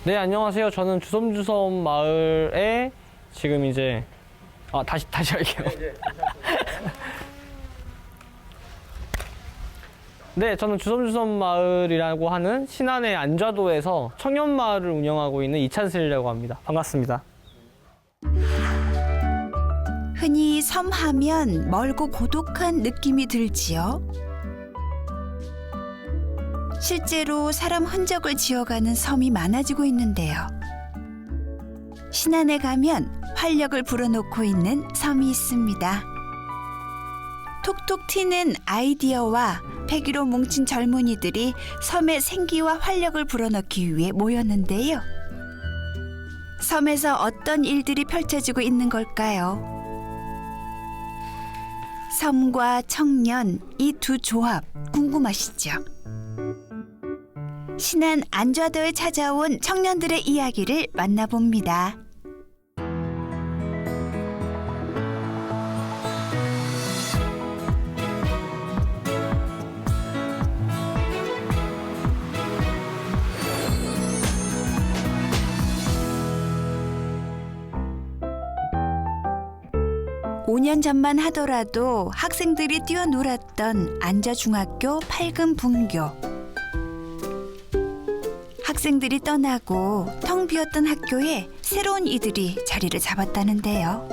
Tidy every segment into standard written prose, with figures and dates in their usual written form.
네, 안녕하세요. 저는 주섬주섬 마을에 지금 이제 다시 할게요. 네, 저는 주섬주섬 마을이라고 하는 신안의 안좌도에서 청년 마을을 운영하고 있는 이찬슬이라고 합니다. 반갑습니다. 흔히 섬하면 멀고 고독한 느낌이 들지요. 실제로 사람 흔적을 지어가는 섬이 많아지고 있는데요. 신안에 가면 활력을 불어넣고 있는 섬이 있습니다. 톡톡 튀는 아이디어와 패기로 뭉친 젊은이들이 섬의 생기와 활력을 불어넣기 위해 모였는데요. 섬에서 어떤 일들이 펼쳐지고 있는 걸까요? 섬과 청년, 이 두 조합 궁금하시죠? 신안 안좌도에 찾아온 청년들의 이야기를 만나봅니다. 오 년 전만 하더라도 학생들이 뛰어놀았던 안좌중학교 8금 분교. 학생들이 떠나고 텅 비었던 학교에 새로운 이들이 자리를 잡았다는데요.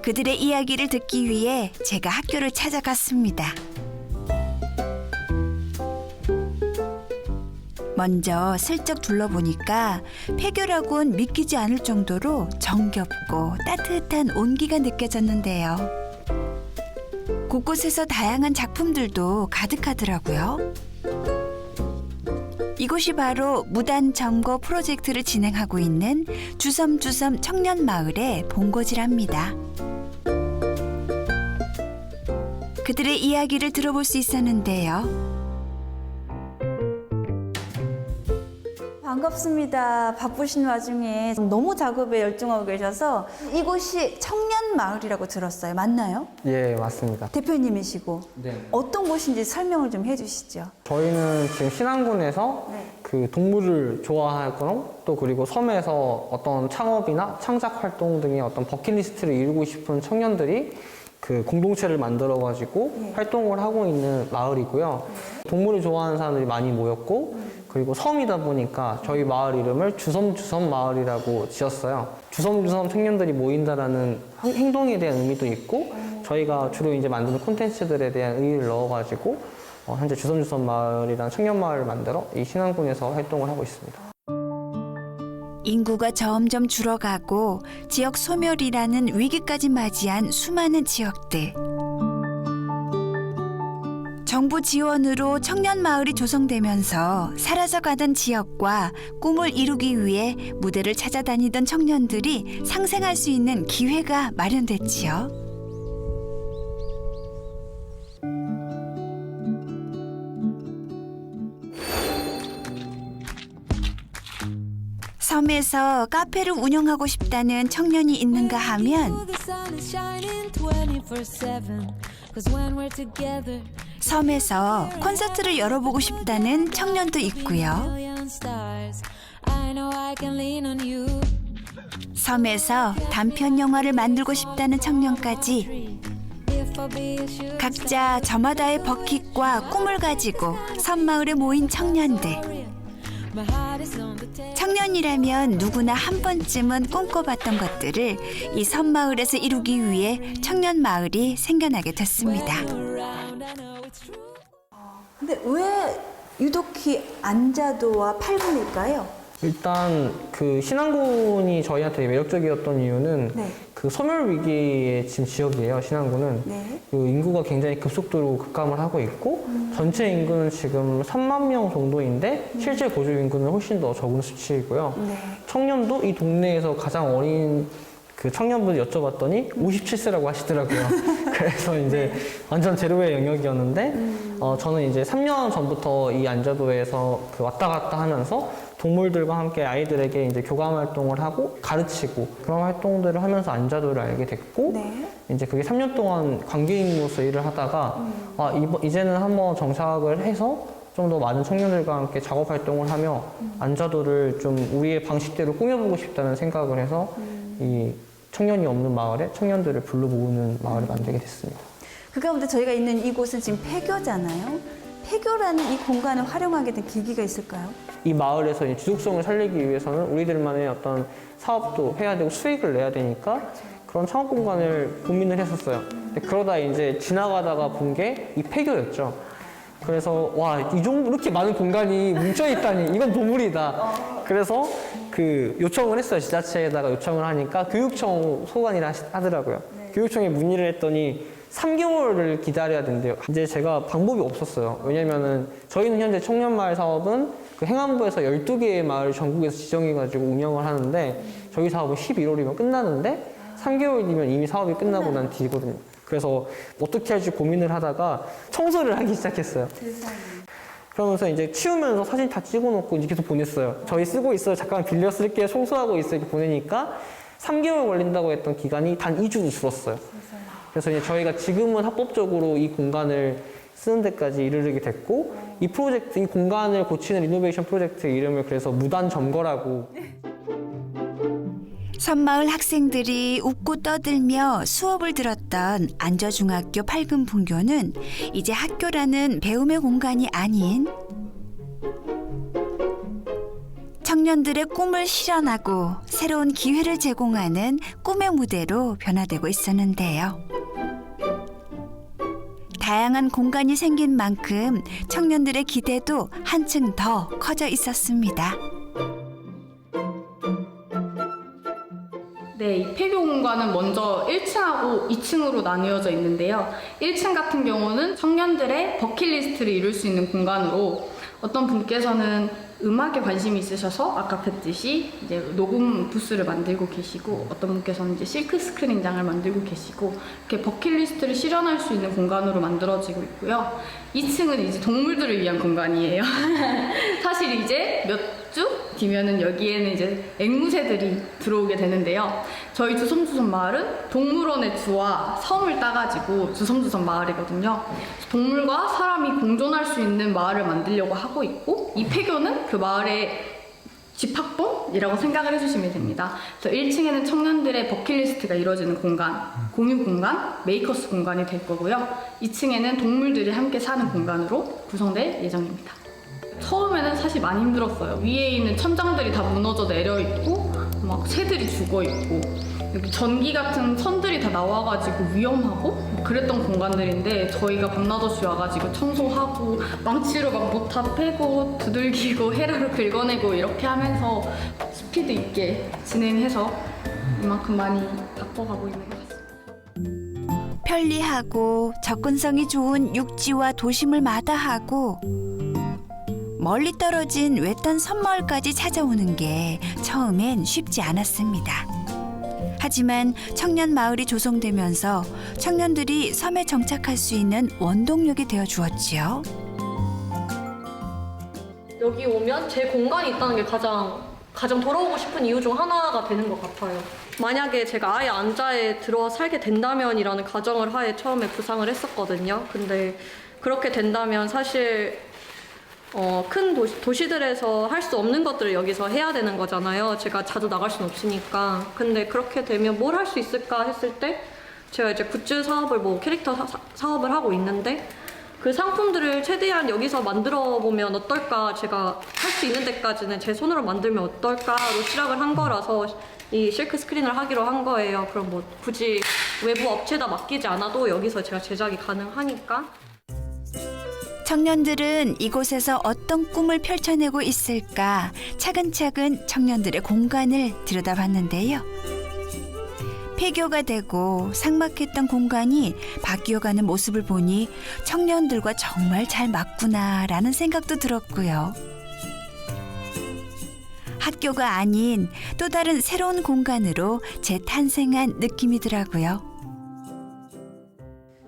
그들의 이야기를 듣기 위해 제가 학교를 찾아갔습니다. 먼저 슬쩍 둘러보니까 폐교라고는 믿기지 않을 정도로 정겹고 따뜻한 온기가 느껴졌는데요. 곳곳에서 다양한 작품들도 가득하더라고요. 이곳이 바로 무단 점거 프로젝트를 진행하고 있는 주섬주섬 청년마을의 본거지랍니다. 그들의 이야기를 들어볼 수 있었는데요. 반갑습니다. 바쁘신 와중에 너무 작업에 열중하고 계셔서 이곳이 청년마을이라고 들었어요. 맞나요? 예, 맞습니다. 대표님이시고 네. 어떤 곳인지 설명을 좀 해주시죠. 저희는 지금 신안군에서 네. 그 동물을 좋아하고 또 그리고 섬에서 어떤 창업이나 창작 활동 등의 어떤 버킷리스트를 이루고 싶은 청년들이 그 공동체를 만들어 가지고 활동을 하고 있는 마을이고요. 동물을 좋아하는 사람들이 많이 모였고 그리고 섬이다 보니까 저희 마을 이름을 주섬주섬 마을이라고 지었어요. 주섬주섬 청년들이 모인다라는 행동에 대한 의미도 있고 저희가 주로 이제 만드는 콘텐츠들에 대한 의의를 넣어가지고 현재 주섬주섬 마을이라는 청년 마을을 만들어 이 신안군에서 활동을 하고 있습니다. 인구가 점점 줄어가고 지역 소멸이라는 위기까지 맞이한 수많은 지역들. 정부 지원으로 청년 마을이 조성되면서 사라져가던 지역과 꿈을 이루기 위해 무대를 찾아다니던 청년들이 상생할 수 있는 기회가 마련됐지요. 섬에서 카페를 운영하고 싶다는 청년이 있는가 하면 섬에서 콘서트를 열어보고 싶다는 청년도 있고요. 섬에서 단편 영화를 만들고 싶다는 청년까지 각자 저마다의 버킷과 꿈을 가지고 섬마을에 모인 청년들. 청년이라면 누구나 한 번쯤은 꿈꿔봤던 것들을 이 섬마을에서 이루기 위해 청년마을이 생겨나게 됐습니다. 근데 왜 유독히 안좌도와 8금일까요? 일단 그 신안군이 저희한테 매력적이었던 이유는 네. 그 소멸 위기에 지금 지역이에요. 신안군은 네. 그 인구가 굉장히 급속도로 급감을 하고 있고 전체 인구는 지금 3만 명 정도인데 실제 거주 인구는 훨씬 더 적은 수치이고요. 네. 청년도 이 동네에서 가장 어린 그 청년분을 여쭤봤더니 57세라고 하시더라고요. 그래서 이제 완전 제로의 영역이었는데 저는 이제 3년 전부터 이 안좌도에서 그 왔다 갔다 하면서 동물들과 함께 아이들에게 이제 교감 활동을 하고 가르치고 그런 활동들을 하면서 안좌도를 알게 됐고 네. 이제 그게 3년 동안 관계인으로서 일을 하다가 이제는 한번 정착을 해서 좀 더 많은 청년들과 함께 작업 활동을 하며 안자도를 좀 우리의 방식대로 꾸며보고 싶다는 생각을 해서 이 청년이 없는 마을에 청년들을 불러 모으는 마을을 만들게 됐습니다. 그 가운데 저희가 있는 이곳은 지금 폐교잖아요. 폐교라는 이 공간을 활용하게 된 계기가 있을까요? 이 마을에서 이제 지속성을 살리기 위해서는 우리들만의 어떤 사업도 해야 되고 수익을 내야 되니까 그런 창업 공간을 고민을 했었어요. 근데 그러다 이제 지나가다가 본 게 이 폐교였죠. 그래서 와, 이 정도 이렇게 많은 공간이 뭉쳐 있다니 이건 보물이다. 그래서 그 요청을 했어요. 지자체에다가 요청을 하니까 교육청 소관이라 하더라고요. 교육청에 문의를 했더니 3개월을 기다려야 된대요. 이제 제가 방법이 없었어요. 왜냐면은 저희는 현재 청년마을 사업은 그 행안부에서 12개의 마을을 전국에서 지정해가지고 운영을 하는데 저희 사업은 11월이면 끝나는데 3개월 뒤면 이미 사업이 끝나고 난 뒤거든요. 그래서 어떻게 할지 고민을 하다가 청소를 하기 시작했어요. 그러면서 이제 치우면서 사진 다 찍어놓고 이제 계속 보냈어요. 저희 쓰고 있어요. 잠깐 빌려 쓸게요. 청소하고 있어요. 이렇게 보내니까 3개월 걸린다고 했던 기간이 단 2주로 줄었어요. 그래서 이제 저희가 지금은 합법적으로 이 공간을 쓰는 데까지 이르게 됐고 이 프로젝트, 이 공간을 고치는 리노베이션 프로젝트 이름을 그래서 무단 점거라고. 섬마을 학생들이 웃고 떠들며 수업을 들었던 안저중학교 8금 분교는 이제 학교라는 배움의 공간이 아닌 청년들의 꿈을 실현하고 새로운 기회를 제공하는 꿈의 무대로 변화되고 있었는데요. 다양한 공간이 생긴 만큼 청년들의 기대도 한층 더 커져 있었습니다. 네, 이 폐교 공간은 먼저 1층하고 2층으로 나뉘어져 있는데요. 1층 같은 경우는 청년들의 버킷리스트를 이룰 수 있는 공간으로 어떤 분께서는 음악에 관심이 있으셔서 아까 뵀듯이 이제 녹음 부스를 만들고 계시고 어떤 분께서는 이제 실크 스크린장을 만들고 계시고 이렇게 버킷리스트를 실현할 수 있는 공간으로 만들어지고 있고요. 2층은 이제 동물들을 위한 공간이에요. 사실 이제 몇 주 뒤면은 여기에는 이제 앵무새들이 들어오게 되는데요. 저희 주섬주섬 마을은 동물원의 주와 섬을 따가지고 주섬주섬 마을이거든요. 동물과 사람이 공존할 수 있는 마을을 만들려고 하고 있고 이 폐교는 그 마을의 집합봉이라고 생각을 해주시면 됩니다. 그래서 1층에는 청년들의 버킷리스트가 이루어지는 공간, 공유 공간, 메이커스 공간이 될 거고요. 2층에는 동물들이 함께 사는 공간으로 구성될 예정입니다. 처음에는 사실 많이 힘들었어요. 위에 있는 천장들이 다 무너져 내려 있고 막 새들이 죽어 있고 여기 전기 같은 선들이 다 나와가지고 위험하고 그랬던 공간들인데 저희가 밤낮없이 와가지고 청소하고 망치로 막 모타 패고 두들기고 헤라로 긁어내고 이렇게 하면서 스피드 있게 진행해서 이만큼 많이 바꿔가고 있는 것 같습니다. 편리하고 접근성이 좋은 육지와 도심을 마다하고 멀리 떨어진 외딴 섬마을까지 찾아오는 게 처음엔 쉽지 않았습니다. 하지만 청년 마을이 조성되면서 청년들이 섬에 정착할 수 있는 원동력이 되어 주었지요. 여기 오면 제 공간이 있다는 게 가장 돌아오고 싶은 이유 중 하나가 되는 것 같아요. 만약에 제가 아예 안자에 들어와 살게 된다면이라는 가정을 하에 처음에 구상을 했었거든요. 근데 그렇게 된다면 사실 큰 도시들에서 할 수 없는 것들을 여기서 해야 되는 거잖아요. 제가 자주 나갈 수는 없으니까. 근데 그렇게 되면 뭘 할 수 있을까 했을 때 제가 이제 굿즈 사업을 캐릭터 사업을 하고 있는데 그 상품들을 최대한 여기서 만들어 보면 어떨까, 제가 할 수 있는 데까지는 제 손으로 만들면 어떨까로 시작을 한 거라서 이 실크 스크린을 하기로 한 거예요. 그럼 굳이 외부 업체에다 맡기지 않아도 여기서 제가 제작이 가능하니까. 청년들은 이곳에서 어떤 꿈을 펼쳐내고 있을까 차근차근 청년들의 공간을 들여다봤는데요. 폐교가 되고 삭막했던 공간이 바뀌어가는 모습을 보니 청년들과 정말 잘 맞구나라는 생각도 들었고요. 학교가 아닌 또 다른 새로운 공간으로 재탄생한 느낌이더라고요.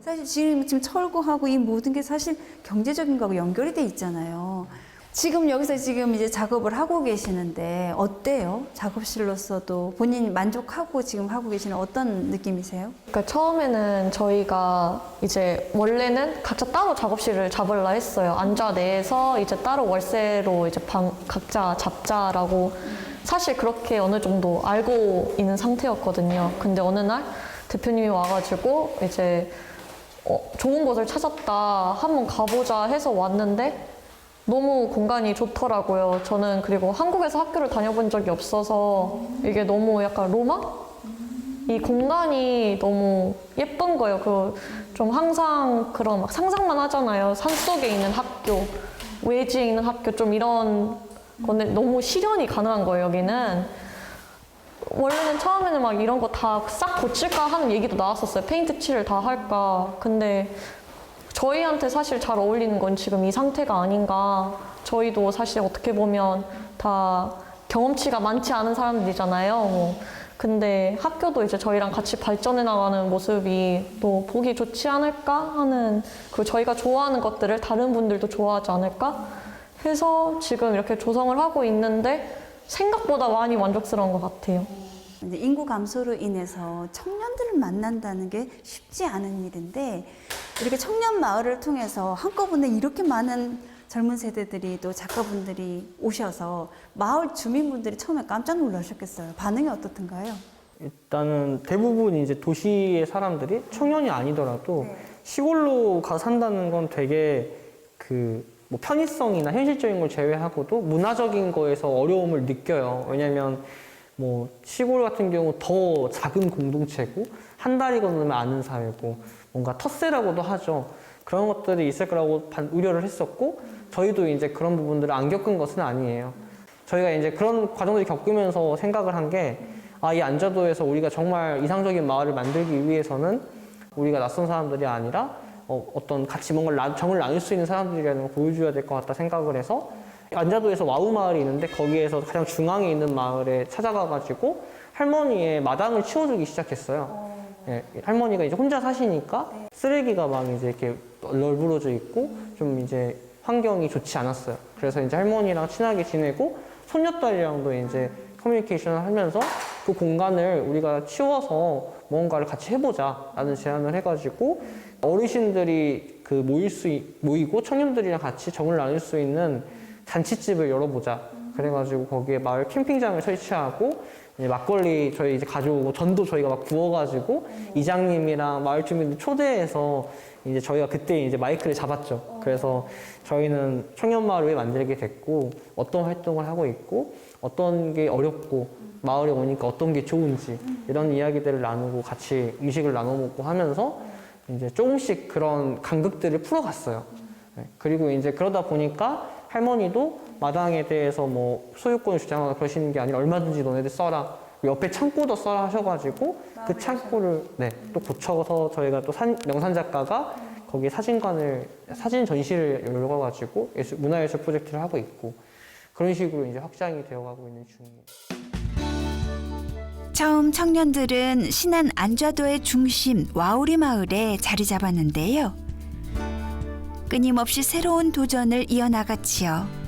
사실 지금 철거하고 이 모든 게 사실 경제적인 거하고 연결이 돼 있잖아요. 지금 여기서 지금 이제 작업을 하고 계시는데 어때요? 작업실로서도 본인 만족하고 지금 하고 계시는 어떤 느낌이세요? 그러니까 처음에는 저희가 이제 원래는 각자 따로 작업실을 잡으려 했어요. 안좌 내에서 이제 따로 월세로 이제 방 각자 잡자라고 사실 그렇게 어느 정도 알고 있는 상태였거든요. 근데 어느 날 대표님이 와가지고 이제 좋은 곳을 찾았다, 한번 가보자 해서 왔는데 너무 공간이 좋더라고요. 저는 그리고 한국에서 학교를 다녀본 적이 없어서 이게 너무 약간 로마? 이 공간이 너무 예쁜 거예요. 그 좀 항상 그런 막 상상만 하잖아요. 산속에 있는 학교, 외지에 있는 학교 좀 이런 건데 너무 실현이 가능한 거예요, 여기는. 원래는 처음에는 막 이런 거 다 싹 고칠까 하는 얘기도 나왔었어요. 페인트 칠을 다 할까. 근데 저희한테 사실 잘 어울리는 건 지금 이 상태가 아닌가. 저희도 사실 어떻게 보면 다 경험치가 많지 않은 사람들이잖아요. 근데 학교도 이제 저희랑 같이 발전해 나가는 모습이 또 보기 좋지 않을까 하는, 그리고 저희가 좋아하는 것들을 다른 분들도 좋아하지 않을까 해서 지금 이렇게 조성을 하고 있는데 생각보다 많이 만족스러운 것 같아요. 이제 인구 감소로 인해서 청년들을 만난다는 게 쉽지 않은 일인데 이렇게 청년 마을을 통해서 한꺼번에 이렇게 많은 젊은 세대들이 또 작가분들이 오셔서 마을 주민분들이 처음에 깜짝 놀라셨겠어요. 반응이 어떻던가요? 일단은 대부분 이제 도시의 사람들이 청년이 아니더라도 시골로 가서 산다는 건 되게 뭐 편의성이나 현실적인 걸 제외하고도 문화적인 거에서 어려움을 느껴요. 왜냐면 뭐 시골 같은 경우 더 작은 공동체고 한 다리 건너면 아는 사회고 뭔가 텃세라고도 하죠. 그런 것들이 있을 거라고 우려를 했었고 저희도 이제 그런 부분들을 안 겪은 것은 아니에요. 저희가 이제 그런 과정들을 겪으면서 생각을 한 게 이 안자도에서 우리가 정말 이상적인 마을을 만들기 위해서는 우리가 낯선 사람들이 아니라 어떤 같이 뭔가 정을 나눌 수 있는 사람들이라는 걸 보여줘야 될 것 같다 생각을 해서 안자도에서 와우 마을이 있는데 거기에서 가장 중앙에 있는 마을에 찾아가가지고 할머니의 마당을 치워주기 시작했어요. 예, 할머니가 이제 혼자 사시니까 쓰레기가 막 이제 이렇게 널브러져 있고 좀 이제 환경이 좋지 않았어요. 그래서 이제 할머니랑 친하게 지내고 손녀딸이랑도 이제 커뮤니케이션을 하면서 그 공간을 우리가 치워서 뭔가를 같이 해보자라는 제안을 해가지고 어르신들이 모이고 청년들이랑 같이 정을 나눌 수 있는 잔치집을 열어보자. 그래가지고 거기에 마을 캠핑장을 설치하고 이제 막걸리 저희 이제 가져오고 전도 저희가 막 구워가지고 이장님이랑 마을 주민들 초대해서 이제 저희가 그때 이제 마이크를 잡았죠. 그래서 저희는 청년마을을 왜 만들게 됐고 어떤 활동을 하고 있고 어떤 게 어렵고 마을에 오니까 어떤 게 좋은지 이런 이야기들을 나누고 같이 음식을 나눠 먹고 하면서 이제 조금씩 그런 간극들을 풀어갔어요. 네. 그리고 이제 그러다 보니까 할머니도 마당에 대해서 뭐 소유권을 주장하거나 그러시는 게 아니라 얼마든지 너네들 써라. 옆에 창고도 써라 하셔가지고 그 창고를 또 고쳐서 저희가 또 명산 작가가 거기에 사진 전시를 열어가지고 문화예술 프로젝트를 하고 있고 그런 식으로 이제 확장이 되어가고 있는 중이에요. 처음 청년들은 신안 안좌도의 중심 와우리 마을에 자리 잡았는데요. 끊임없이 새로운 도전을 이어나갔지요.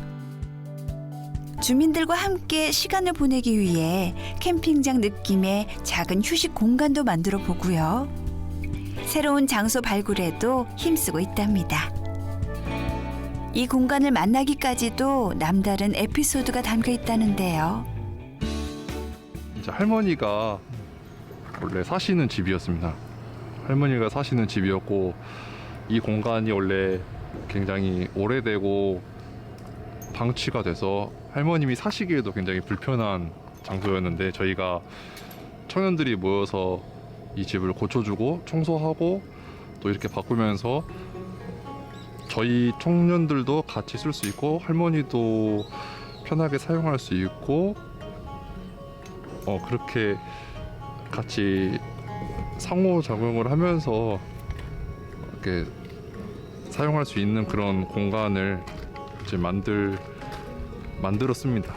주민들과 함께 시간을 보내기 위해 캠핑장 느낌의 작은 휴식 공간도 만들어 보고요. 새로운 장소 발굴에도 힘쓰고 있답니다. 이 공간을 만나기까지도 남다른 에피소드가 담겨 있다는데요. 이제 할머니가 원래 사시는 집이었습니다. 할머니가 사시는 집이었고 이 공간이 원래 굉장히 오래되고 방치가 돼서 할머님이 사시기에도 굉장히 불편한 장소였는데 저희가 청년들이 모여서 이 집을 고쳐주고 청소하고 또 이렇게 바꾸면서 저희 청년들도 같이 쓸 수 있고 할머니도 편하게 사용할 수 있고 그렇게 같이 상호작용을 하면서 이렇게 사용할 수 있는 그런 공간을 이제 만들었습니다.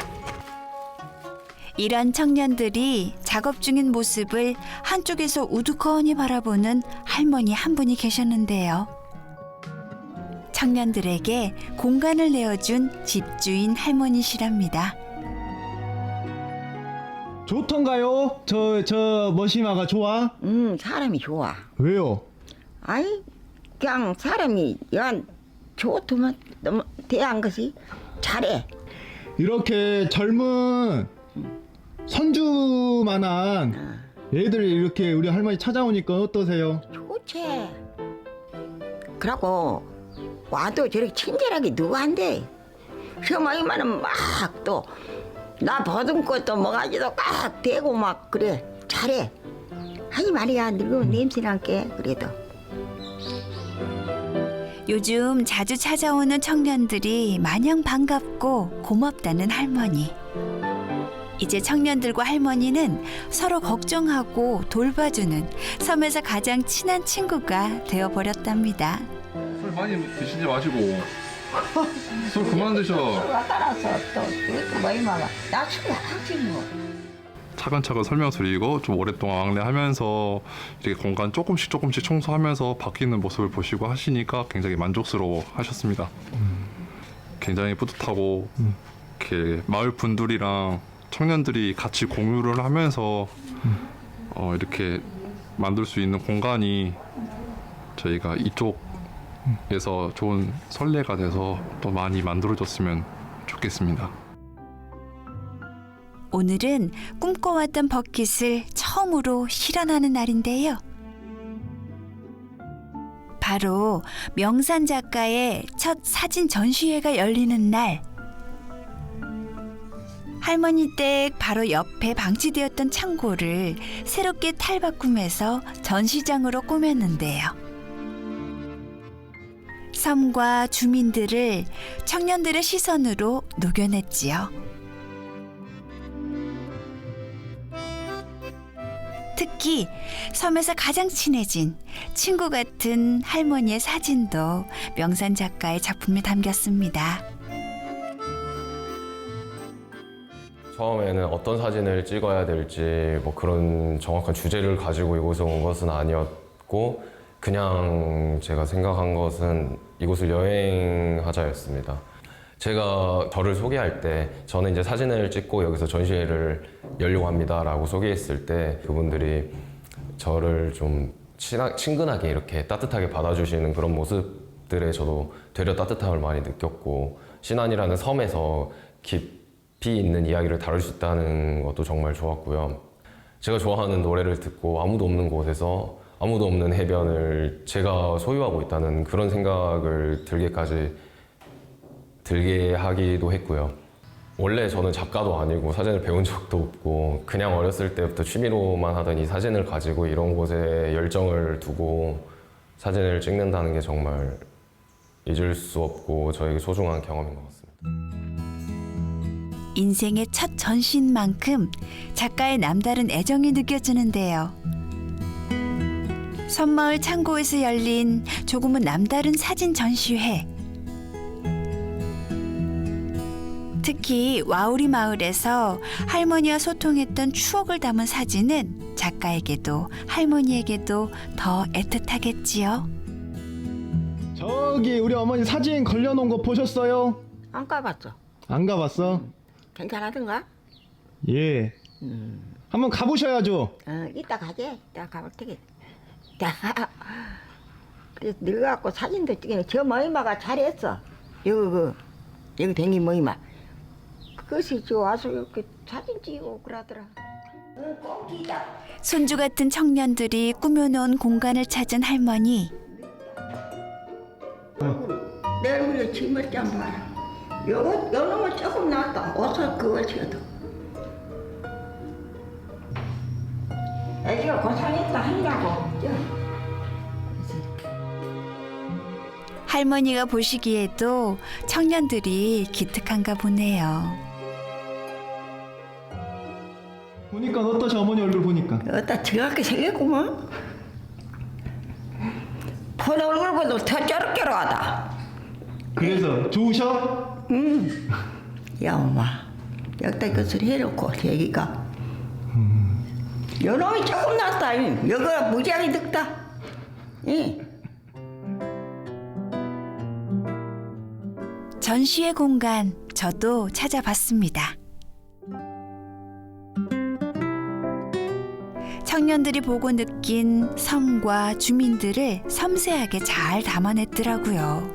이런 청년들이 작업 중인 모습을 한쪽에서 우두커니 바라보는 할머니 한 분이 계셨는데요. 청년들에게 공간을 내어준 집주인 할머니시랍니다. 좋던가요? 저 머시마가 좋아? 사람이 좋아. 왜요? 아이, 그냥 사람이 연 좋더만 너무 대한 것이 잘해. 이렇게 젊은 선주만한 애들 이렇게 우리 할머니 찾아오니까 어떠세요? 좋지. 그러고 와도 저렇게 친절하게 누구 한대. 시어머니만은 막 또 나 보듬고 또 뭐가지도 꽉 대고 막 그래. 잘해. 아니 말이야 늙으면 냄새 날게 그래도. 요즘 자주 찾아오는 청년들이 마냥 반갑고 고맙다는 할머니. 이제 청년들과 할머니는 서로 걱정하고 돌봐주는 섬에서 가장 친한 친구가 되어버렸답니다. 술 많이 드시지 마시고 술 그만 드셔. 따라서 또 이것도 많이 먹어. 나 술이 하지 뭐. 차근차근 설명드리고 좀 오랫동안 왕래하면서 이렇게 공간 조금씩 청소하면서 바뀌는 모습을 보시고 하시니까 굉장히 만족스러워 하셨습니다. 굉장히 뿌듯하고 이렇게 마을 분들이랑 청년들이 같이 공유를 하면서 이렇게 만들 수 있는 공간이 저희가 이쪽에서 좋은 선례가 돼서 또 많이 만들어졌으면 좋겠습니다. 오늘은 꿈꿔왔던 버킷을 처음으로 실현하는 날인데요. 바로 명산 작가의 첫 사진 전시회가 열리는 날. 할머니 댁 바로 옆에 방치되었던 창고를 새롭게 탈바꿈해서 전시장으로 꾸몄는데요. 섬과 주민들을 청년들의 시선으로 녹여냈지요. 특히 섬에서 가장 친해진 친구 같은 할머니의 사진도 명산 작가의 작품에 담겼습니다. 처음에는 어떤 사진을 찍어야 될지 뭐 그런 정확한 주제를 가지고 이곳에 온 것은 아니었고 그냥 제가 생각한 것은 이곳을 여행하자였습니다. 제가 저를 소개할 때 저는 이제 사진을 찍고 여기서 전시회를 열려고 합니다 라고 소개했을 때 그분들이 저를 좀 친근하게 이렇게 따뜻하게 받아주시는 그런 모습들에 저도 되려 따뜻함을 많이 느꼈고 신안이라는 섬에서 깊이 있는 이야기를 다룰 수 있다는 것도 정말 좋았고요. 제가 좋아하는 노래를 듣고 아무도 없는 곳에서 아무도 없는 해변을 제가 소유하고 있다는 그런 생각을 들게 하기도 했고요. 원래 저는 작가도 아니고 사진을 배운 적도 없고 그냥 어렸을 때부터 취미로만 하던 이 사진을 가지고 이런 곳에 열정을 두고 사진을 찍는다는 게 정말 잊을 수 없고 저에게 소중한 경험인 것 같습니다. 인생의 첫 전시인 만큼 작가의 남다른 애정이 느껴지는데요. 섬마을 창고에서 열린 조금은 남다른 사진 전시회. 특히 와우리 마을에서 할머니와 소통했던 추억을 담은 사진은 작가에게도 할머니에게도 더 애틋하겠지요. 저기 우리 어머니 사진 걸려놓은 거 보셨어요? 안 가봤어. 안 가봤어? 괜찮하던가? 예. 한번 가보셔야죠. 이따 가게. 이따 가볼 테게. 그래서 늙어갖고 사진도 찍네. 저 머이마가 잘했어. 여기 댕기 머이마. 그것이 저 와서 이렇게 사진 찍고 그러더라. 꼭이다. 손주 같은 청년들이 꾸며놓은 공간을 찾은 할머니. 내 얼굴에 짐을 좀 봐라. 요놈은 조금 낫다. 옷을 그걸 지어도. 애기가 고생했다 하니라고. 할머니가 보시기에도 청년들이 기특한가 보네요. 보니까 어떠셔 어머니 얼굴 보니까? 어따 저렇게 생겼구먼. 폰 얼굴보다 더 쩌룩쩌룩하다. 그래서 좋으셔? 야 엄마 여기다 것을 해놓고 얘기가 요놈이 조금 낫다. 여기가 무지하게 늙다. 예. 전시회 공간 저도 찾아봤습니다. 청년들이 보고 느낀 섬과 주민들을 섬세하게 잘 담아냈더라고요.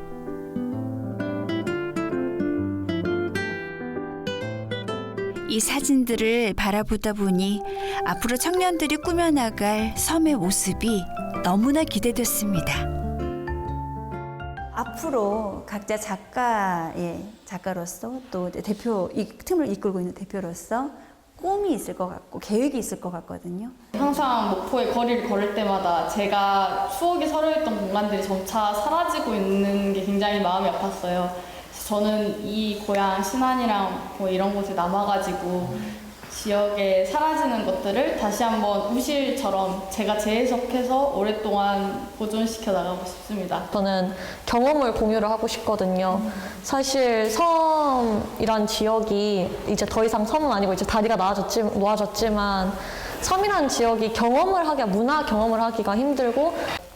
이 사진들을 바라보다 보니 앞으로 청년들이 꾸며나갈 섬의 모습이 너무나 기대됐습니다. 앞으로 각자 작가로서 또 대표, 이 틈을 이끌고 있는 대표로서 꿈이 있을 것 같고 계획이 있을 것 같거든요. 항상 목포의 거리를 걸을 때마다 제가 추억이 서려있던 공간들이 점차 사라지고 있는 게 굉장히 마음이 아팠어요. 그래서 저는 이 고향 신안이랑 뭐 이런 곳에 남아가지고 지역에 사라지는 것들을 다시 한번 우실처럼 제가 재해석해서 오랫동안 보존시켜 나가고 싶습니다. 저는 경험을 공유를 하고 싶거든요. 사실 섬이란 지역이 이제 더 이상 섬은 아니고 이제 다리가 놓아졌지만 섬이란 지역이 문화 경험을 하기가 힘들고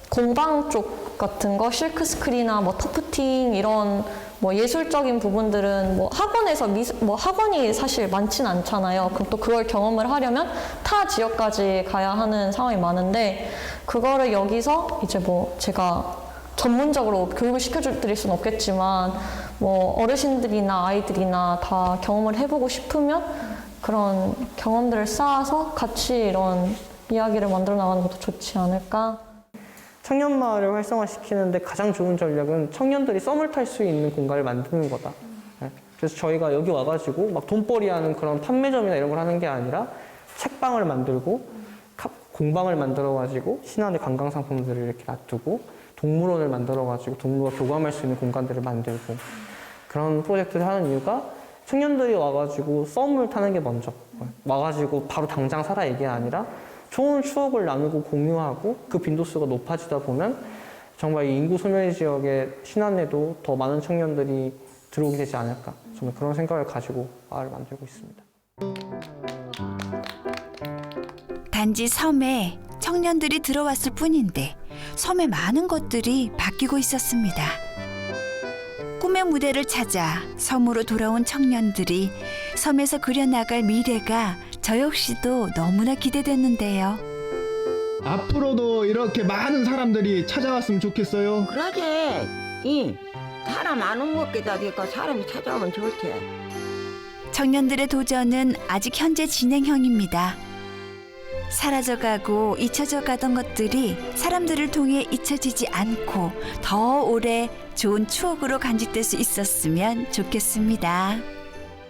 공방 쪽 같은 거 실크 스크린이나 뭐 터프팅 이런 뭐 예술적인 부분들은 뭐 학원에서 학원이 사실 많진 않잖아요. 그럼 또 그걸 경험을 하려면 타 지역까지 가야 하는 상황이 많은데 그거를 여기서 이제 뭐 제가 전문적으로 교육을 시켜드릴 수는 없겠지만 뭐 어르신들이나 아이들이나 다 경험을 해보고 싶으면 그런 경험들을 쌓아서 같이 이런 이야기를 만들어 나가는 것도 좋지 않을까. 청년마을을 활성화시키는데 가장 좋은 전략은 청년들이 썸을 탈 수 있는 공간을 만드는 거다. 그래서 저희가 여기 와가지고 막 돈벌이 하는 그런 판매점이나 이런 걸 하는 게 아니라 책방을 만들고 공방을 만들어가지고 신안의 관광상품들을 이렇게 놔두고 동물원을 만들어가지고 동물과 교감할 수 있는 공간들을 만들고 그런 프로젝트를 하는 이유가 청년들이 와가지고 썸을 타는 게 먼저 와가지고 바로 당장 살아 이게 아니라 좋은 추억을 나누고 공유하고 그 빈도수가 높아지다 보면 정말 이 인구 소멸 지역의 신안에도 더 많은 청년들이 들어오게 되지 않을까 저는 그런 생각을 가지고 마을을 만들고 있습니다. 단지 섬에 청년들이 들어왔을 뿐인데 섬의 많은 것들이 바뀌고 있었습니다. 꿈의 무대를 찾아 섬으로 돌아온 청년들이 섬에서 그려나갈 미래가 저 역시도 너무나 기대됐는데요. 앞으로도 이렇게 많은 사람들이 찾아왔으면 좋겠어요. 그러게. 사람 안 온 것 같다 보니까 사람이 찾아오면 좋지. 청년들의 도전은 아직 현재 진행형입니다. 사라져가고 잊혀져 가던 것들이 사람들을 통해 잊혀지지 않고 더 오래 좋은 추억으로 간직될 수 있었으면 좋겠습니다.